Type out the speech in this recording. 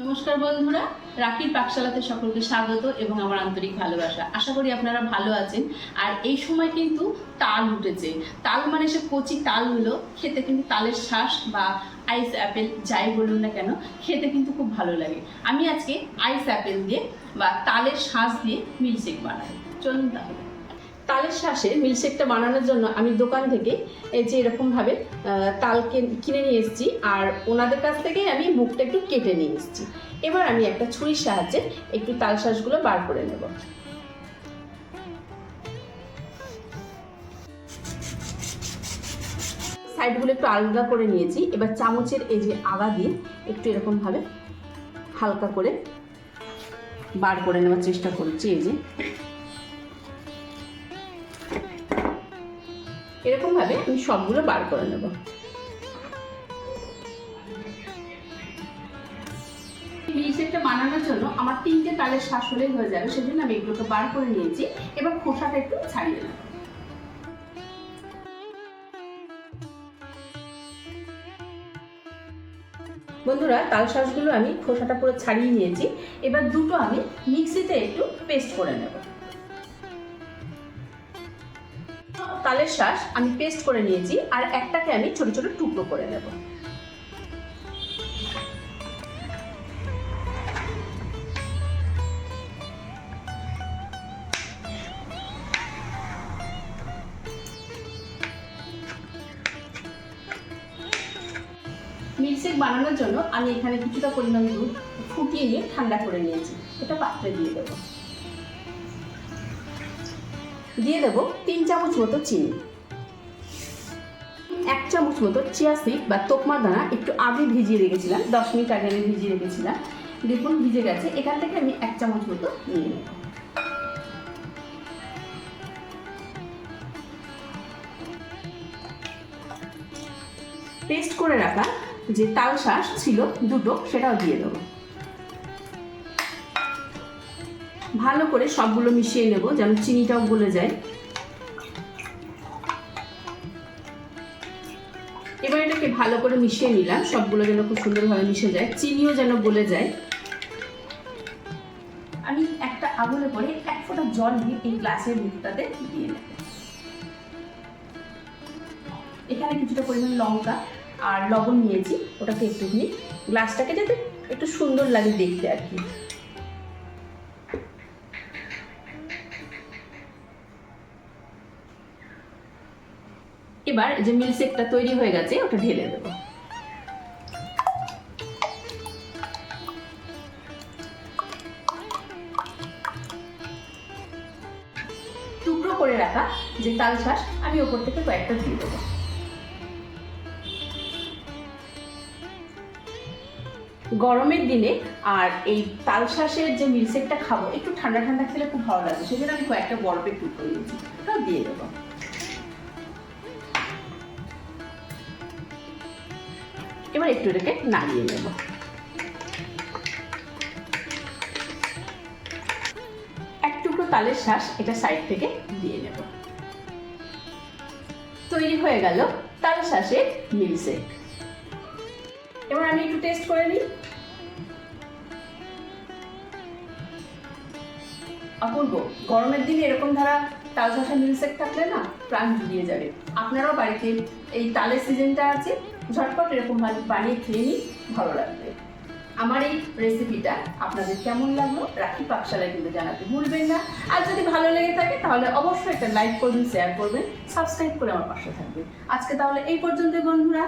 নমস্কার বন্ধুরা, রাখির পাকশালাতে সকলকে স্বাগত এবং আমার আন্তরিক ভালোবাসা। আশা করি আপনারা ভালো আছেন। আর এই সময় কিন্তু তাল উঠেছে। তাল মানে সে কচি তালগুলো খেতে কিন্তু তালের শ্বাস বা আইস অ্যাপেল যাই বলুন না কেন, খেতে কিন্তু খুব ভালো লাগে। আমি আজকে আইস অ্যাপেল দিয়ে বা তালের শ্বাস দিয়ে মিল্কশেক বানাই। চলুন তাহলে। তালের শ্বাসে মিল্কশেকটা বানানোর জন্য আমি দোকান থেকে এই যে এরকমভাবে তালকে কিনে নিয়ে এসেছি, আর ওনাদের কাছ থেকে আমি মুখটা একটু কেটে নিয়ে এসেছি। এবার আমি একটা ছুরির সাহায্যে একটু তাল শ্বাসগুলো বার করে নেব। সাইডগুলো একটু আলাদা করে নিয়েছি। এবার চামচের এই যে আগা দিয়ে একটু এরকমভাবে হালকা করে বার করে নেওয়ার চেষ্টা করছি। এই যে এরকমভাবে আমি সবগুলো বার করে নেব। মিল্কশেকটা বানানোর জন্য আমার 3টে তালের শ্বাস হলেই হয়ে যাবে, সেজন্য আমি এগুলোকে বার করে নিয়েছি। এবার খোসাটা একটু ছাড়িয়ে নেব। বন্ধুরা, তাল শ্বাসগুলো আমি খোসাটা পুরো ছাড়িয়ে নিয়েছি। এবার দুটো আমি মিক্সিতে একটু পেস্ট করে নেব। তালের শ্বাস আমি পেস্ট করে নিয়েছি, আর একটাকে আমি ছোট ছোট টুকরো করে নেব। মিল্কশেক বানানোর জন্য আমি এখানে কিছুটা পরিমাণ দুধ ফুটিয়ে নিয়ে ঠান্ডা করে নিয়েছি। এটা পাত্রে দিয়ে দেবো। দিয়ে দেবো 3 চামচ মতো চিনি, 1 চামচ মতো চিয়া সিড বা তোকমা দানা একটু আগে ভিজিয়ে রেখেছিলাম, 10 মিনিট আগে আমি ভিজিয়ে রেখেছিলাম। দেখুন ভিজে গেছে। এখান থেকে আমি 1 চামচ মতো নিয়ে নেব। পেস্ট করে রাখা যে তাল শ্বাস ছিল দুটো, সেটাও দিয়ে দেবো। ভালো করে সবগুলো মিশিয়ে নেব যেন চিনিটাও গলে যায়। এবার এটাকে ভালো করে মিশিয়ে নিলাম, সবগুলো যেন খুব সুন্দরভাবে মিশে যায়, চিনিও যেন গলে যায়। আমি একটা আগুনে করে 1 ফোঁটা জল দিয়ে এই গ্লাসের মুখটাতে দিয়ে নেব। এখানে কিছুটা পরিমাণ লঙ্কা আর লবণ নিয়েছি, ওটাকে একটুখানি গ্লাসটাকে যাতে একটু সুন্দর লাগে দেখতে আর কি। এবার যে মিল্কশেকটা তৈরি হয়ে গেছে ওটা ঢেলে দেবো। টুকরো করে রাখা যে তাল শ্বাস আমি ওপর থেকে কয়েকটা দিয়ে দেবো। গরমের দিনে আর এই তাল শ্বাসের যে মিল্কশেকটা খাবো একটু ঠান্ডা ঠান্ডা খেলে খুব ভালো লাগবে, সেজন্য আমি কয়েকটা বরফের টুকরো নিয়েছি, ওটাও দিয়ে দেবো। এবার একটু এটাকে নাড়িয়ে নেব। এক টুকরো তালের শ্বাস এটা সাইড থেকে দিয়ে নেব। তৈরি হয়ে গেল তাল শ্বাসের মিল্কশেক। এবার আমি একটু টেস্ট করে নিই। অপূর্ব। গরমের দিনে এরকম ধারা তাল শ্বাসের মিল্কশেক থাকলে না প্রাণ জুড়িয়ে যাবে। আপনারাও বাড়িতে এই তালের সিজনটা আছে, ঝটপট এরকম বানিয়ে খেয়ে নিই, ভালো লাগবে। আমার এই রেসিপিটা আপনাদের কেমন লাগলো রাখি পাকশালায় কিন্তু জানাতে ভুলবেন না। আর যদি ভালো লেগে থাকে তাহলে অবশ্যই একটা লাইক করবেন, শেয়ার করবেন, সাবস্ক্রাইব করে আমার পাশে থাকবেন। আজকে তাহলে এই পর্যন্ত বন্ধুরা।